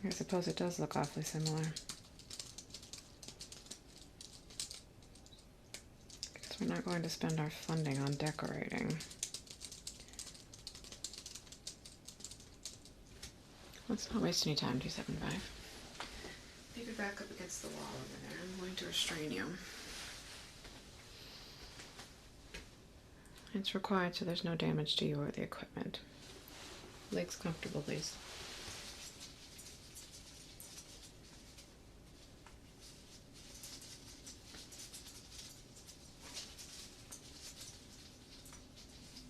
I suppose it does look awfully similar. Because we're not going to spend our funding on decorating. Let's not waste any time, 275. Maybe back up against the wall over there. I'm going to restrain you. It's required so there's no damage to you or the equipment. Legs comfortable, please.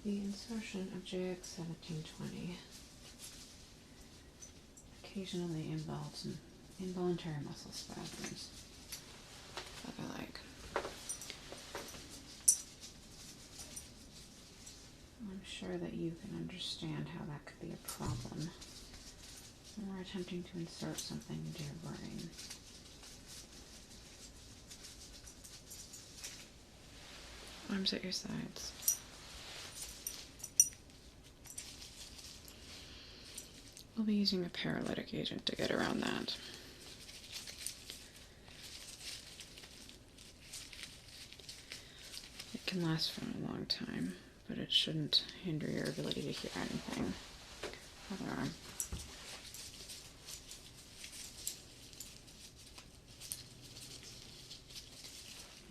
The insertion of JX 1720 occasionally involves involuntary muscle spasms of the leg. I'm sure that you can understand how that could be a problem when we're attempting to insert something into your brain. Arms at your sides. We'll be using a paralytic agent to get around that. It can last for a long time, but it shouldn't hinder your ability to hear anything. Other arm.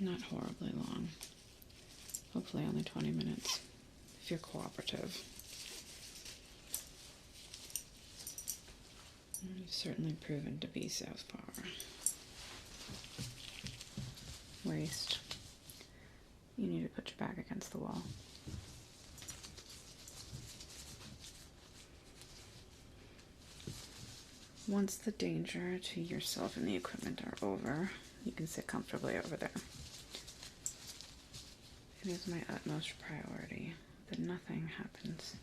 Not horribly long. Hopefully only 20 minutes, if you're cooperative. You've certainly proven to be so far. Waist. You need to put your back against the wall. Once the danger to yourself and the equipment are over, you can sit comfortably over there. It is my utmost priority that nothing happens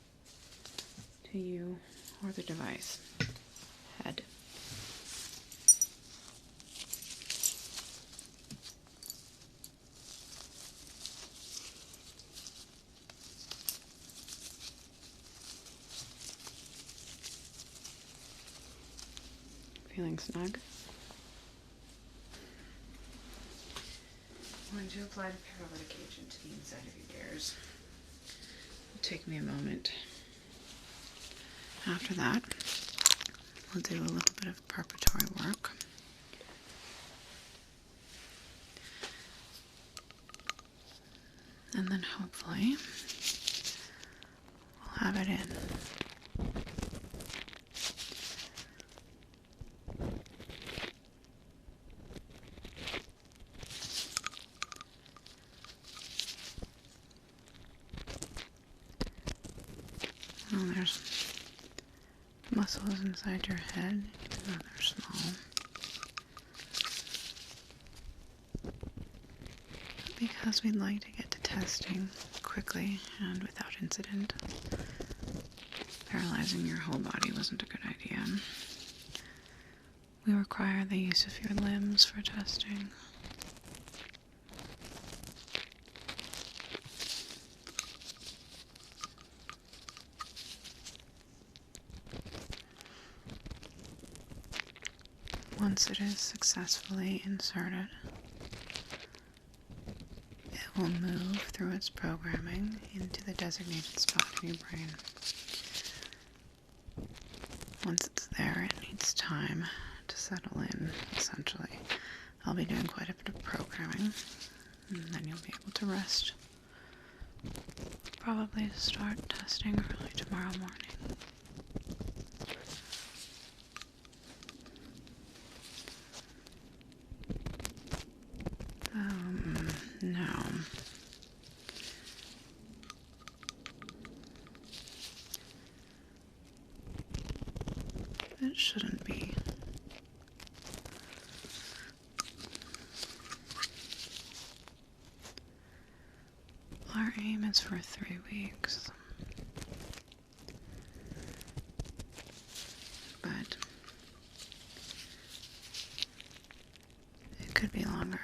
to you or the device. Head. Feeling snug? I'm going to apply the paralytic agent to the inside of your ears. It'll take me a moment. After that, we'll do a little bit of preparatory work. And then hopefully we'll have it in. Oh, there's muscles inside your head, even though they're small. Because we'd like to get to testing quickly and without incident, paralyzing your whole body wasn't a good idea. We require the use of your limbs for testing. Once it is successfully inserted, it will move through its programming into the designated spot in your brain. Once it's there, it needs time to settle in, essentially. I'll be doing quite a bit of programming, and then you'll be able to rest. Probably start testing early tomorrow morning. No. It shouldn't be. Our aim is for 3 weeks. But it could be longer.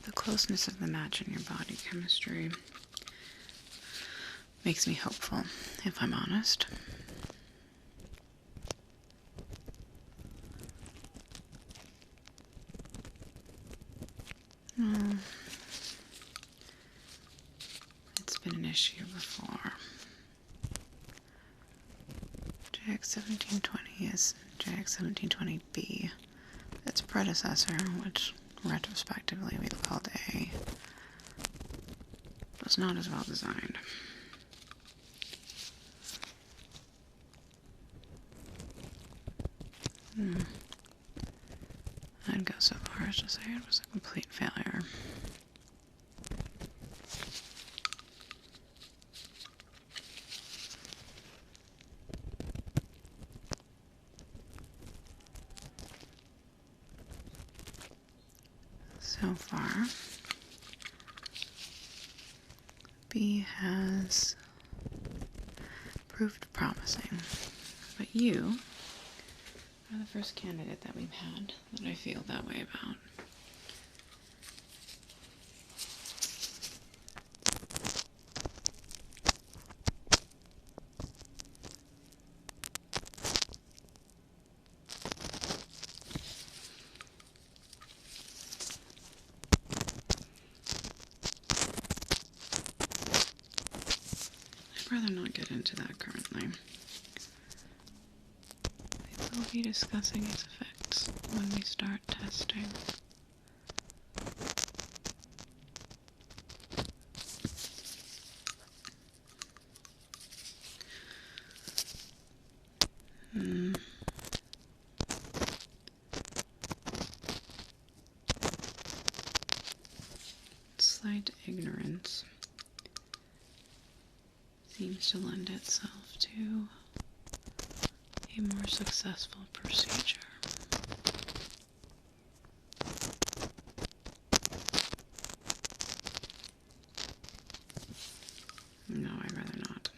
The closeness of the match in your body chemistry makes me hopeful, if I'm honest. Well, it's been an issue before. JX1720 is JX1720B. Its predecessor, which retrospectively we called A, was not as well designed. I'd go so far as to say it was a complete failure. So far, B has proved promising, but you are the first candidate that we've had that I feel that way about. I'd rather not get into that currently. We will be discussing its effects when we start testing. Slight ignorance seems to lend itself to a more successful procedure. No, I'd rather not.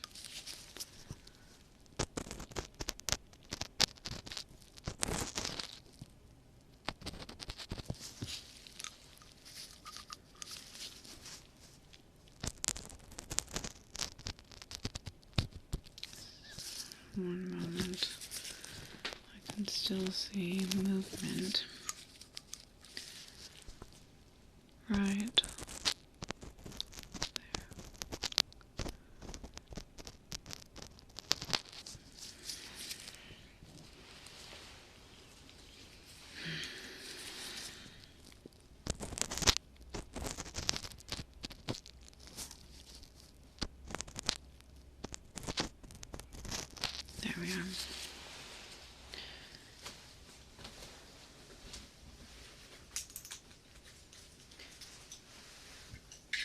One moment. I can still see movement. Right. There we are.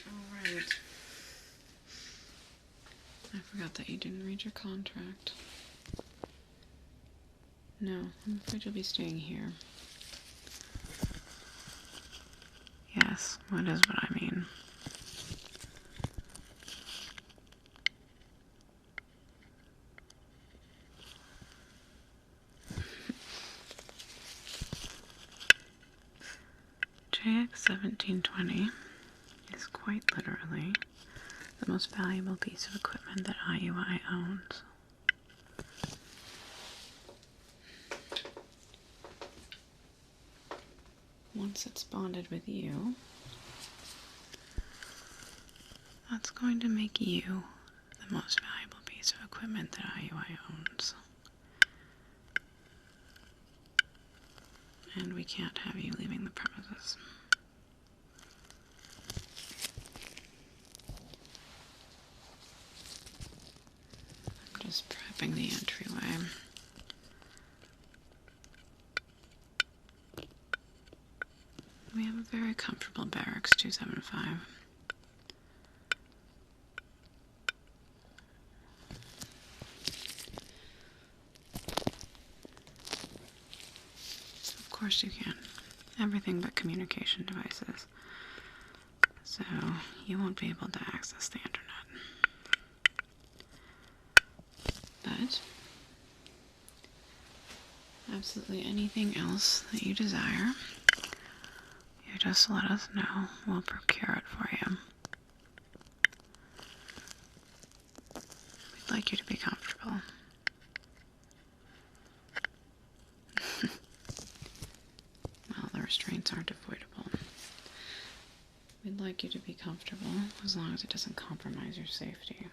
Alright. I forgot that you didn't read your contract. No, I'm afraid you'll be staying here. Yes, that is what I mean. JX1720 is quite literally the most valuable piece of equipment that IUI owns. Once it's bonded with you, that's going to make you the most valuable piece of equipment that IUI owns. And we can't have you leaving the premises. I'm just prepping the entryway. We have a very comfortable barracks 275. Of course you can. Everything but communication devices. So you won't be able to access the internet. But absolutely anything else that you desire, you just let us know. We'll procure it for you. We'd like you to be comfortable. Well, the restraints aren't avoidable. We'd like you to be comfortable as long as it doesn't compromise your safety.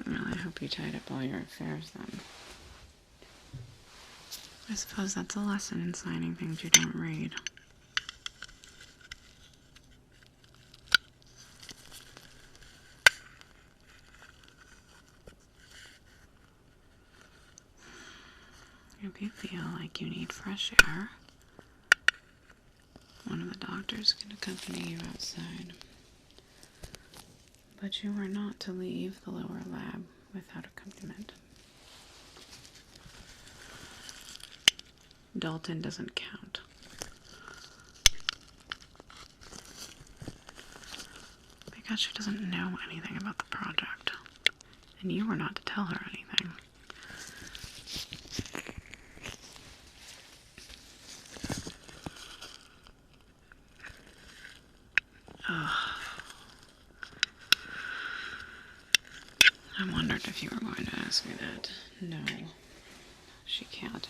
Well, I hope you tied up all your affairs then. I suppose that's a lesson in signing things you don't read. If you feel like you need fresh air, one of the doctors can accompany you outside. But you are not to leave the lower lab without accompaniment. Dalton doesn't count. Because she doesn't know anything about the project. And you were not to tell her anything. I wondered if you were going to ask me that. No, she can't.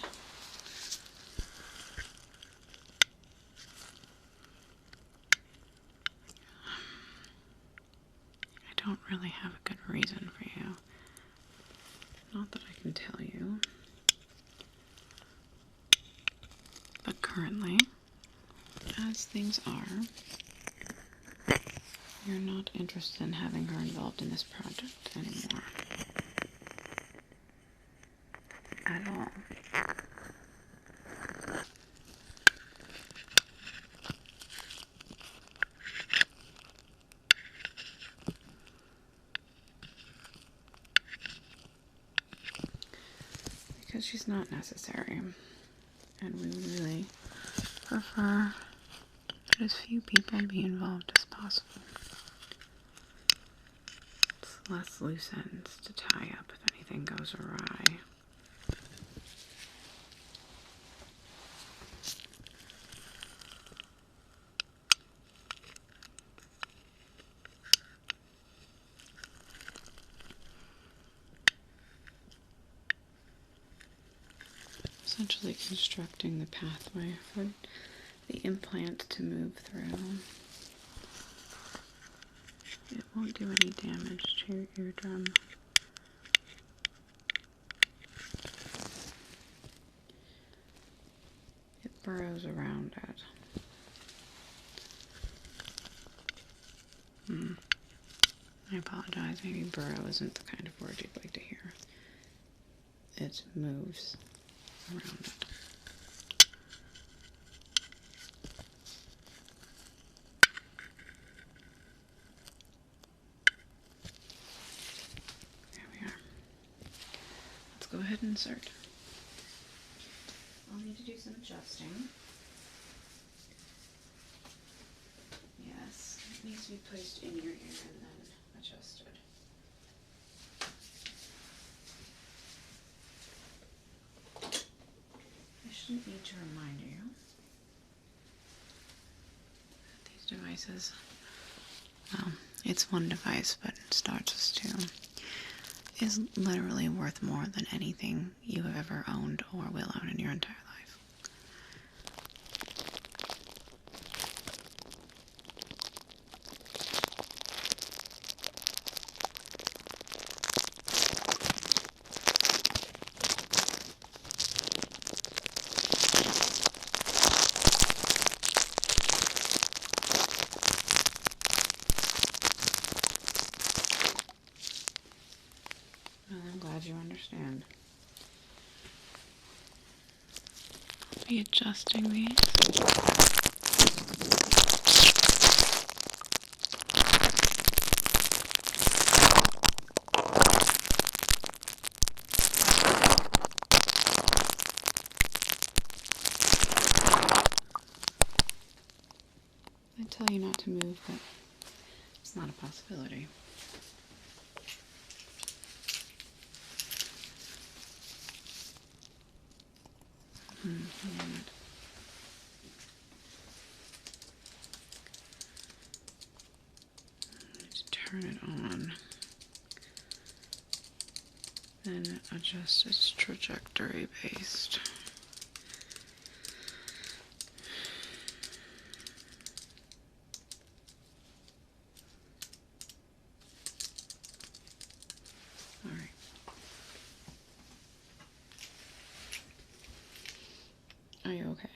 I don't really have a good reason for you. Not that I can tell you. But currently, as things are, you're not interested in having her involved in this project anymore. At all. Because she's not necessary. And we really prefer that as few people be involved as possible. It's less loose ends to tie up if anything goes awry. Essentially constructing the pathway for the implant to move through. It won't do any damage to your eardrum. It burrows around it. I apologize, maybe burrow isn't the kind of word you'd like to hear. It moves around it. There we are. Let's go ahead and insert. I'll need to do some adjusting. Yes, it needs to be placed in your ear and then adjusted. I shouldn't need to remind you that these devices, well, it's one device, but it starts as two, is literally worth more than anything you have ever owned or will own in your entire life. Well, I'm glad you understand. I'll be adjusting these. I tell you not to move, but it's not a possibility. And turn it on. Then adjust its trajectory based. All right. Are you okay?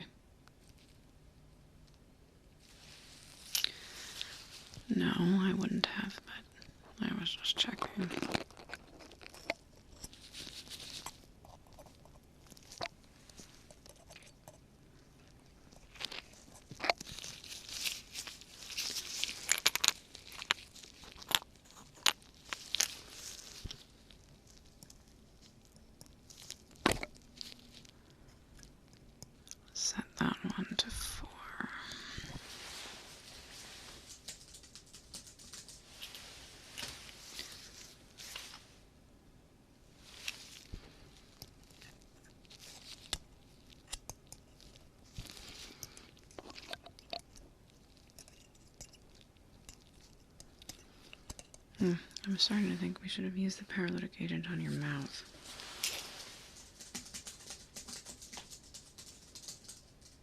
No, I wouldn't have, but I was just checking. Set that one to 4. I'm starting to think we should have used the paralytic agent on your mouth.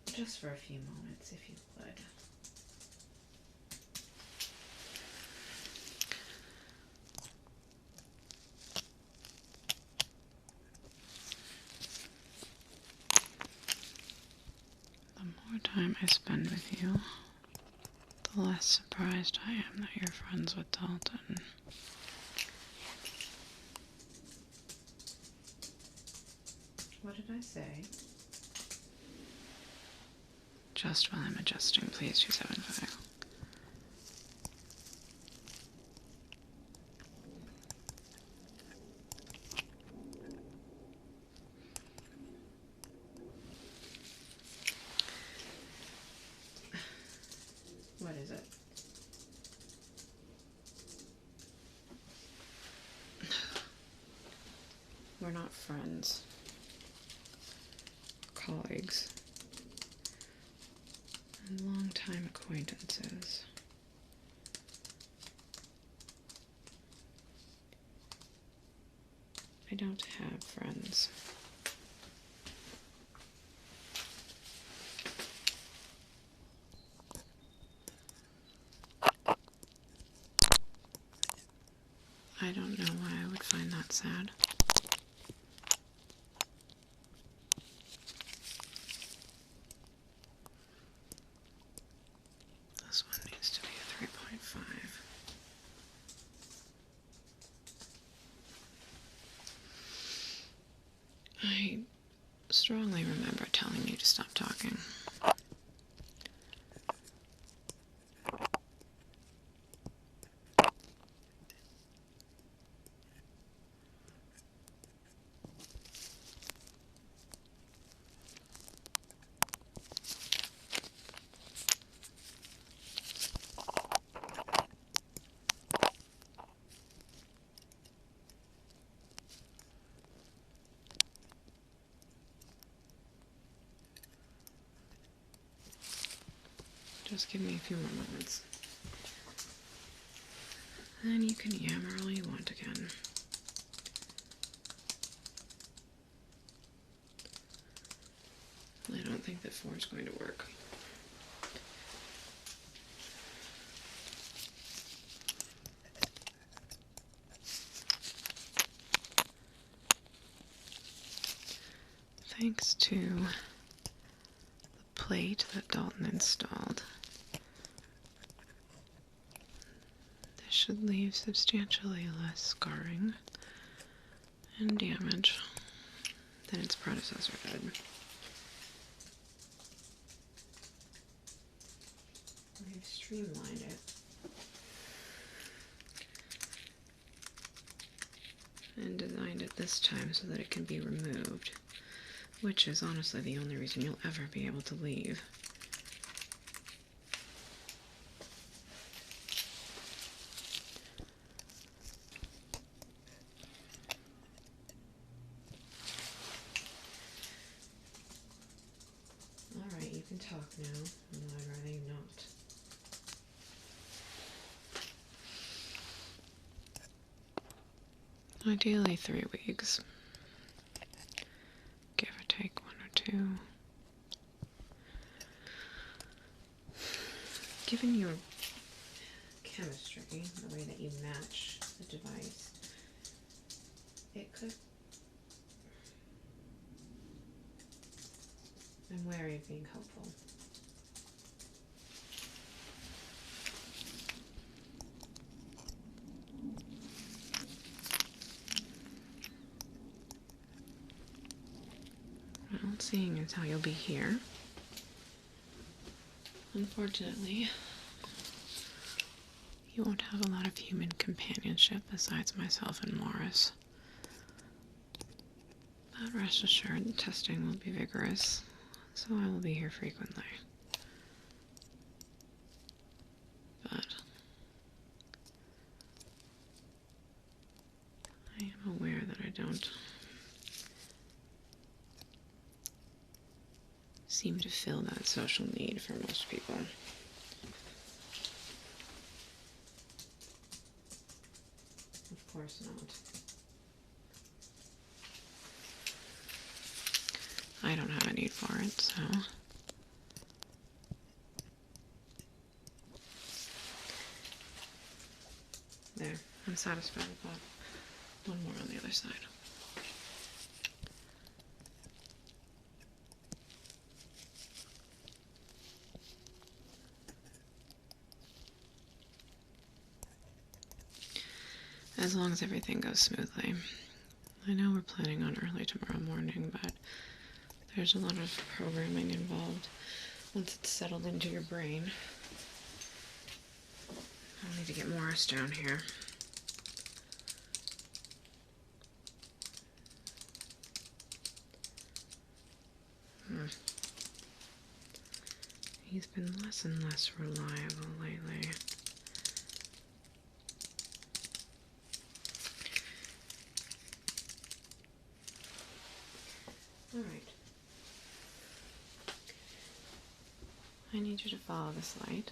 Just for a few moments, if you would. The more time I spend with you, the less surprised I am that you're friends with Dalton. What did I say? Just while I'm adjusting, please, 275. What is it? We're not friends. Colleagues. And long-time acquaintances. I don't have friends. I don't know why I would find that sad. This one needs to be a 3.5. I strongly remember telling you to stop talking. Just give me a few more moments. Then you can yammer all you want again. I don't think that 4 is going to work. Thanks to the plate that Dalton installed, this should leave substantially less scarring and damage than its predecessor did. We've streamlined it and designed it this time so that it can be removed, which is honestly the only reason you'll ever be able to leave. now, although I'd rather you not. Ideally 3 weeks. Give or take 1 or 2. Given your chemistry, the way that you match the device, it could... I'm wary of being hopeful. Well, seeing as how you'll be here, unfortunately, you won't have a lot of human companionship besides myself and Morris. But rest assured, the testing will be vigorous, so I will be here frequently. But I am aware that I don't seem to fill that social need for most people. Of course not. I don't have a need for it, so... There, I'm satisfied with that. One more on the other side. As long as everything goes smoothly. I know we're planning on early tomorrow morning, but there's a lot of programming involved once it's settled into your brain. I'll need to get Morris down here. He's been less and less reliable lately. All right. I need you to follow this light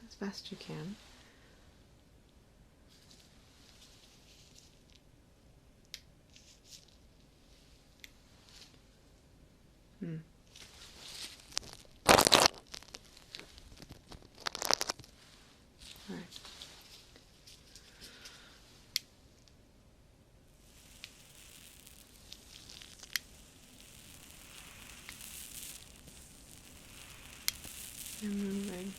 as best you can. All right. You're moving.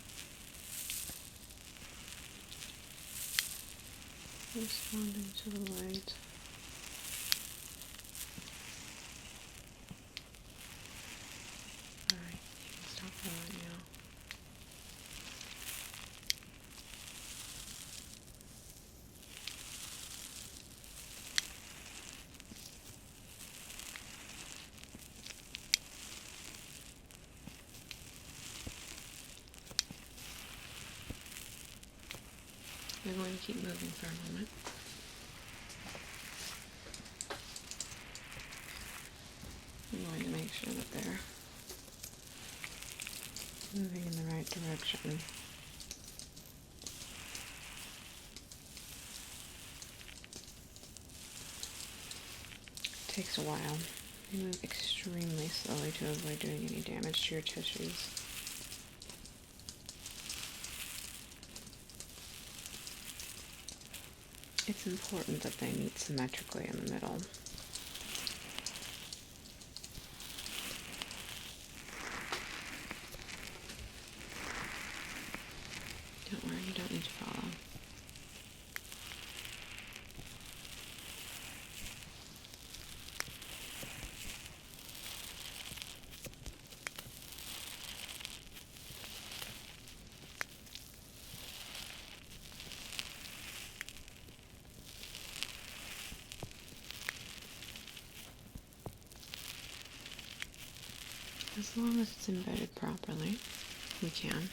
Responding to the light. Alright, you can stop moving now. You're going to keep moving for a moment. I'm going to make sure that they're moving in the right direction. It takes a while. You move extremely slowly to avoid doing any damage to your tissues. It's important that they meet symmetrically in the middle. Don't worry, you don't need to follow. As long as it's embedded properly, we can.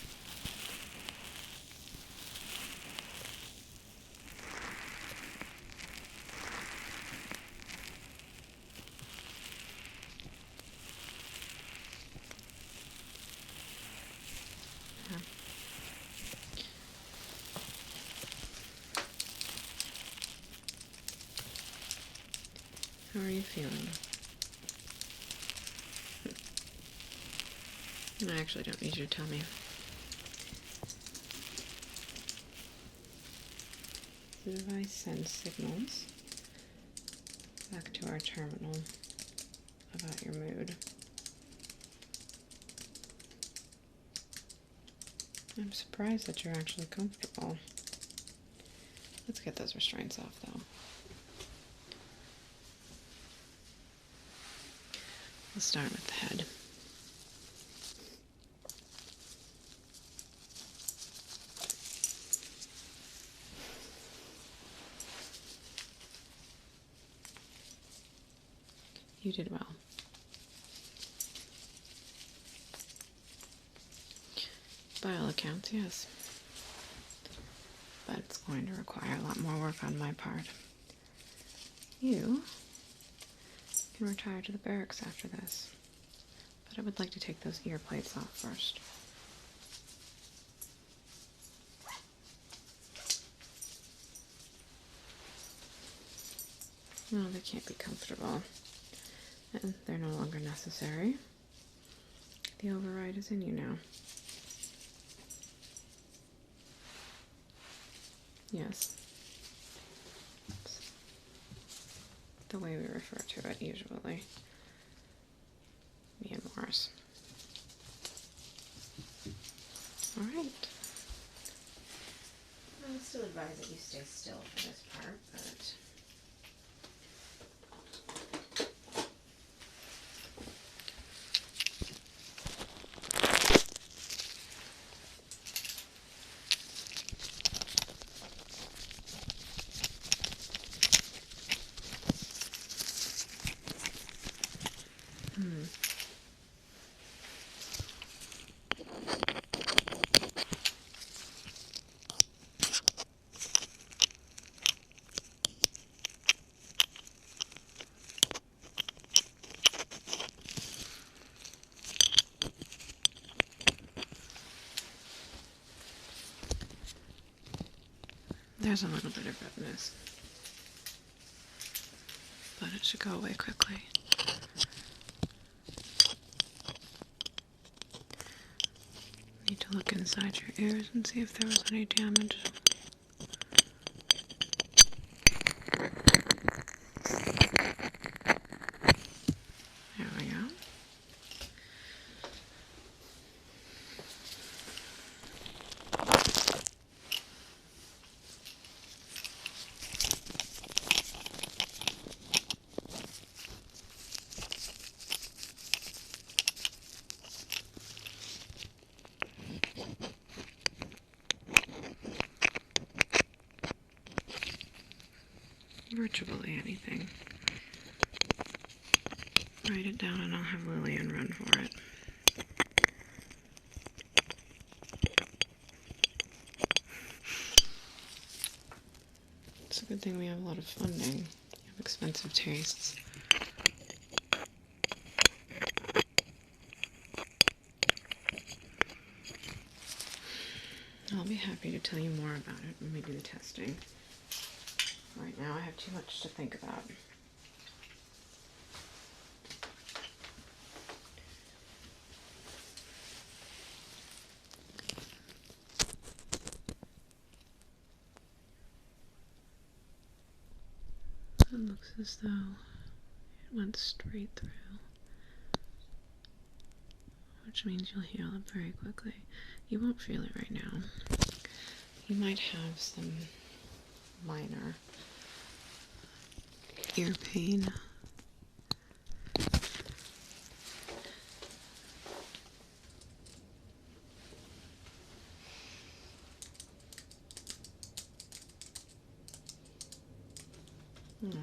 How are you feeling? I actually don't need you to tell me. The device sends signals back to our terminal about your mood. I'm surprised that you're actually comfortable. Let's get those restraints off, though. Let's start with the head. You did well. By all accounts, yes. But it's going to require a lot more work on my part. You can retire to the barracks after this. But I would like to take those ear plates off first. No, they can't be comfortable. And they're no longer necessary. The override is in you now. Yes. It's the way we refer to it usually. Me and Morris. Alright. I would still advise that you stay still for this part, but... There's a little bit of redness, but it should go away quickly. Need to look inside your ears and see if there was any damage. There we go. Virtually anything. Write it down and I'll have Lillian run for it. It's a good thing we have a lot of funding. You have expensive tastes. I'll be happy to tell you more about it when we do the testing. Right now I have too much to think about. It looks as though it went straight through, which means you'll heal up very quickly. You won't feel it right now. You might have some minor ear pain. Well,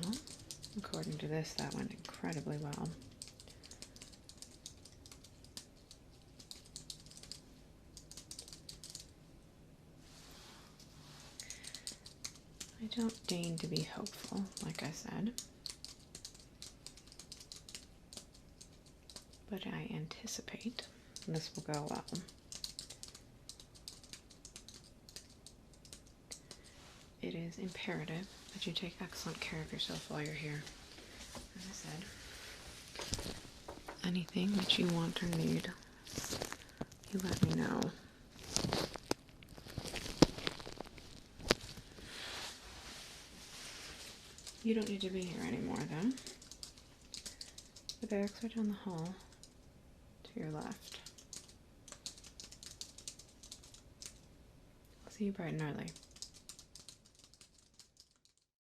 according to this, that went incredibly well. I don't deign to be hopeful, like I said, but I anticipate this will go well. It is imperative that you take excellent care of yourself while you're here. And said, anything that you want or need, you let me know. You don't need to be here anymore, though. The barracks are down the hall to your left. I'll see you bright and early.